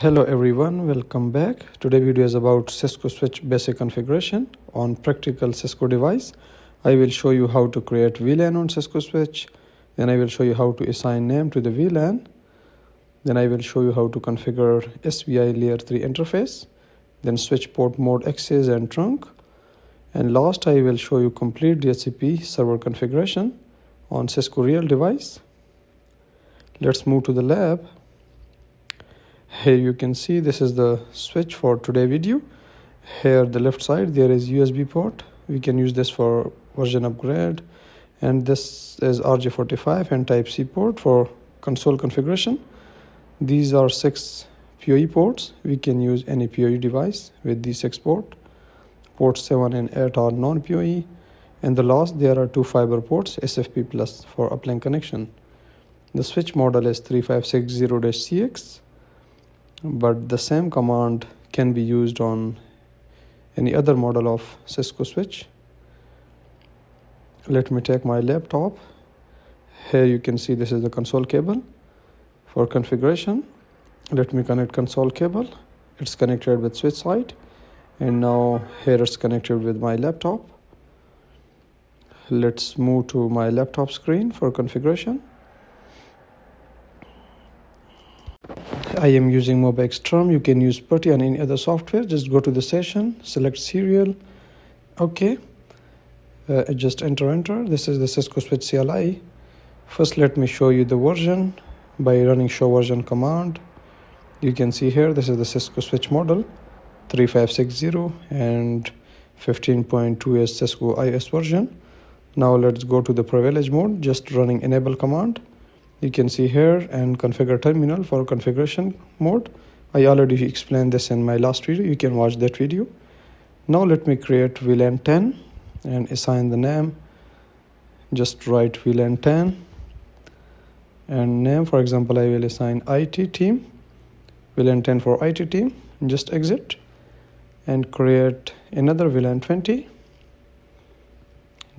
Hello everyone, welcome back. Today video is about Cisco switch basic configuration on practical Cisco device. I will show you how to create VLAN on Cisco switch. Then I will show you how to assign name to the VLAN. Then I will show you how to configure SVI layer 3 interface. Then switch port mode access and trunk. And last I will show you complete DHCP server configuration on Cisco real device. Let's move to the lab. Here you can see this is the switch for today video. Here the left side there is USB port. We can use this for version upgrade, and this is RJ45 and type C port for console configuration. These are 6 PoE ports. We can use any PoE device with these 6 ports. Ports 7 and 8 are non-PoE, and the last there are 2 fiber ports SFP plus for uplink connection. The switch model is 3560-CX. But the same command can be used on any other model of Cisco switch. Let me take my laptop. Here you can see this is the console cable for configuration. Let me connect console cable. It's connected with switch side, and now here it's connected with my laptop. Let's move to my laptop screen for configuration. I am using Mobex Term. You can use PuTTY and any other software. Just go to the session, select serial. Okay. Just enter. This is the Cisco switch CLI. First, let me show you the version by running show version command. You can see here, this is the Cisco switch model 3560 and 15.2 is Cisco iOS version. Now let's go to the privilege mode, just running enable command. You can see here and configure terminal for configuration mode. I already explained this in my last video. You can watch that video. Now let me create VLAN 10 and assign the name. Just write VLAN 10 and name. For example, I will assign IT team. VLAN 10 for IT team. Just exit and create another VLAN 20.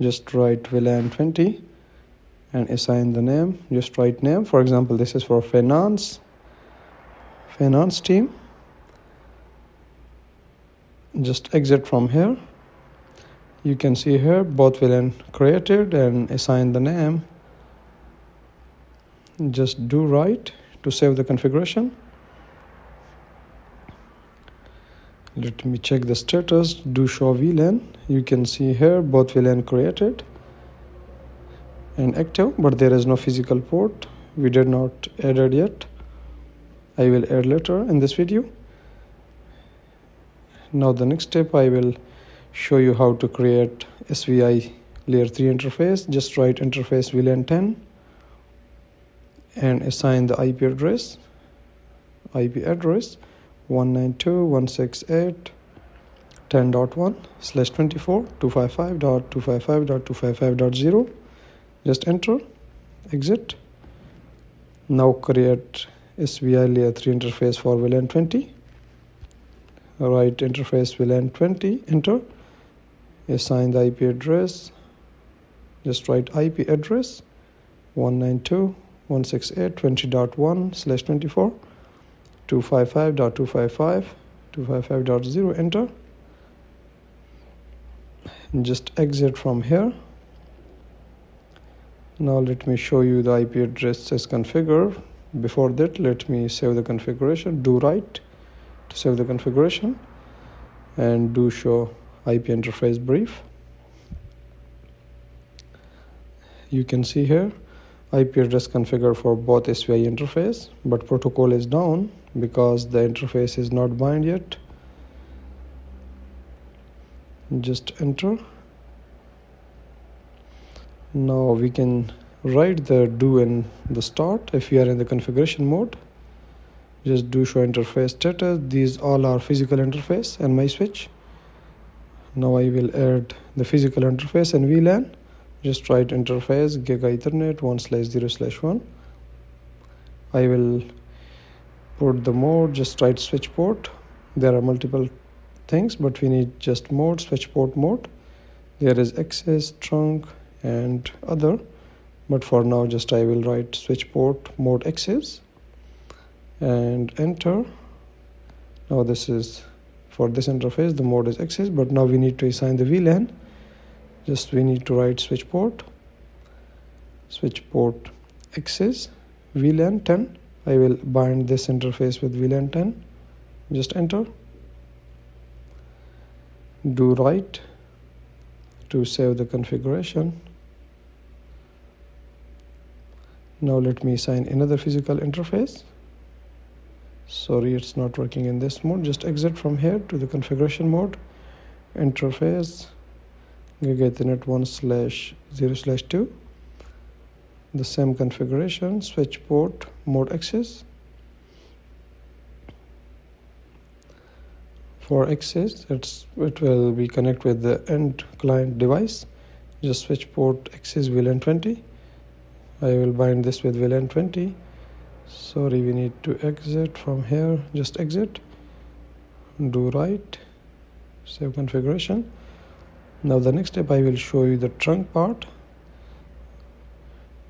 Just write VLAN 20. And assign the name. Just write name. For example, this is for finance team. Just exit from here. You can see here both VLAN created and assign the name. Just do right to save the configuration. Let me check the status. Do show VLAN. You can see here both VLAN created and active, but there is no physical port. We did not add it yet. I will add later in this video. Now the next step, I will show you how to create SVI layer 3 interface. Just write interface VLAN 10 and assign the IP address 192.168.10.1/24 255.255.255.0. Just enter, exit. Now create SVI layer 3 interface for VLAN 20. Write interface VLAN 20, enter. Assign the IP address. Just write IP address 192.168.20.1/24 255.255.255.0. enter. Just exit from here. Now let me show you the IP address is configured. Before that, let me save the configuration. Do right to save the configuration and do show IP interface brief. You can see here IP address configured for both SVI interface, but protocol is down because the interface is not bind yet. Just enter. Now we can write the do in the start if we are in the configuration mode. Just do show interface status. These all are physical interface and my switch. Now I will add the physical interface and VLAN. Just write interface Giga Ethernet 1/0/1. I will put the mode. Just write switch port. There are multiple things, but we need just mode, switch port mode. There is access, trunk, and other, but for now just I will write switch port mode access and enter. Now this is for this interface, the mode is access, but now we need to assign the VLAN. Just we need to write switch port access VLAN 10. I will bind this interface with VLAN 10. Just enter. Do write to save the configuration. Now let me assign another physical interface. Sorry, it's not working in this mode. Just exit from here to the configuration mode. Interface Gig Ethernet 1/0/2. The same configuration, switch port mode access. For access, it will be connect with the end client device. Just switch port access VLAN 20. I will bind this with VLAN 20. Sorry, we need to exit from here. Just exit. Do write. Save configuration. Now the next step, I will show you the trunk part.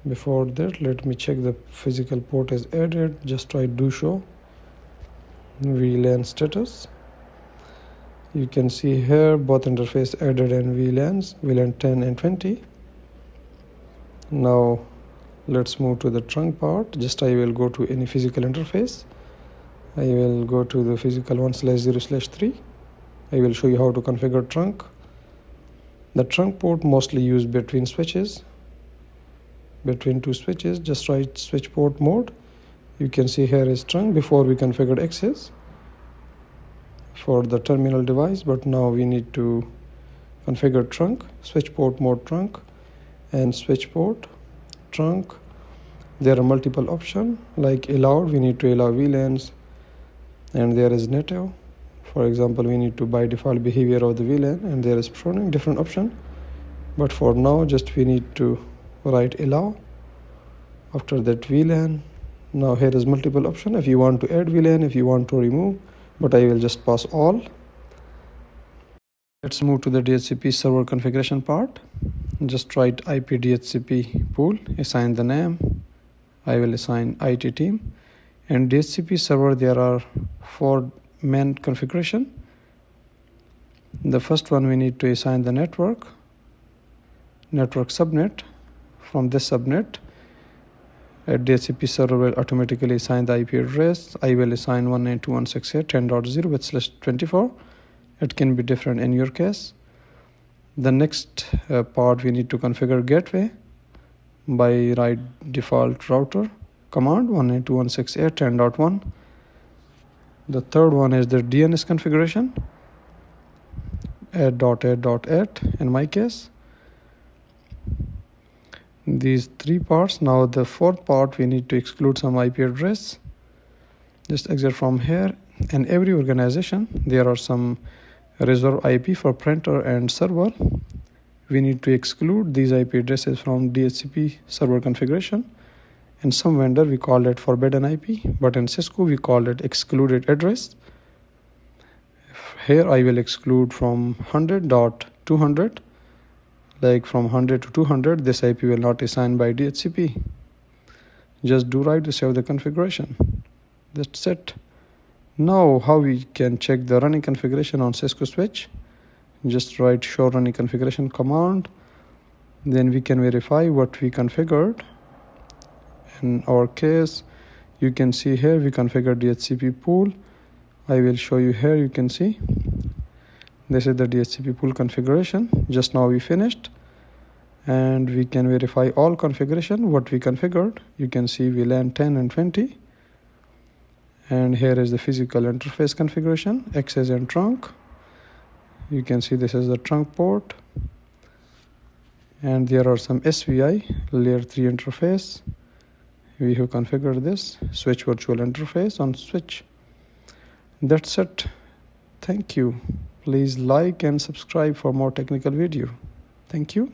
Before that, let me check the physical port is added. Just try do show VLAN status. You can see here both interface added and VLANs, VLAN 10 and 20. Now let's move to the trunk part. Just I will go to any physical interface. I will go to the physical 1/0/3. I will show you how to configure trunk. The trunk port mostly used between switches, between two switches. Just write switch port mode. You can see here is trunk. Before we configured access for the terminal device, but now we need to configure trunk, switch port mode trunk, and switch port trunk. There are multiple options like allowed. We need to allow VLANs, and there is native. For example, we need to by default behavior of the VLAN, and there is pruning, different option. But for now, just we need to write allow. After that VLAN. Now here is multiple option. If you want to add VLAN, if you want to remove, but I will just pass all. Let's move to the DHCP server configuration part. Just write IP DHCP pool, assign the name. I will assign IT team. And DHCP server, there are 4 main configuration. The first one, we need to assign the network subnet. From this subnet, a DHCP server will automatically assign the IP address. I will assign 192.168.10.0 with /24. It can be different in your case. The next part, we need to configure gateway by write default router command 192.168.10.1. The third one is the DNS configuration, add.add.add in my case. These 3 parts. Now the 4th part, we need to exclude some IP address. Just exit from here. In every organization, there are some reserved IP for printer and server. We need to exclude these IP addresses from DHCP server configuration. In some vendor, we call it forbidden IP, but in Cisco, we call it excluded address. Here, I will exclude from 100.200. Like from 100 to 200, this IP will not assign by DHCP. Just do write to save the configuration. That's it. Now, how we can check the running configuration on Cisco switch? Just write show running configuration command. Then we can verify what we configured. In our case, you can see here we configured DHCP pool. I will show you here. You can see this is the DHCP pool configuration. Just now we finished, and we can verify all configuration what we configured. You can see VLAN 10 and 20, and here is the physical interface configuration, access and trunk. You can see this is the trunk port, and there are some SVI layer 3 interface. We have configured this switch virtual interface on switch. That's it. Thank you. Please like and subscribe for more technical video. Thank you.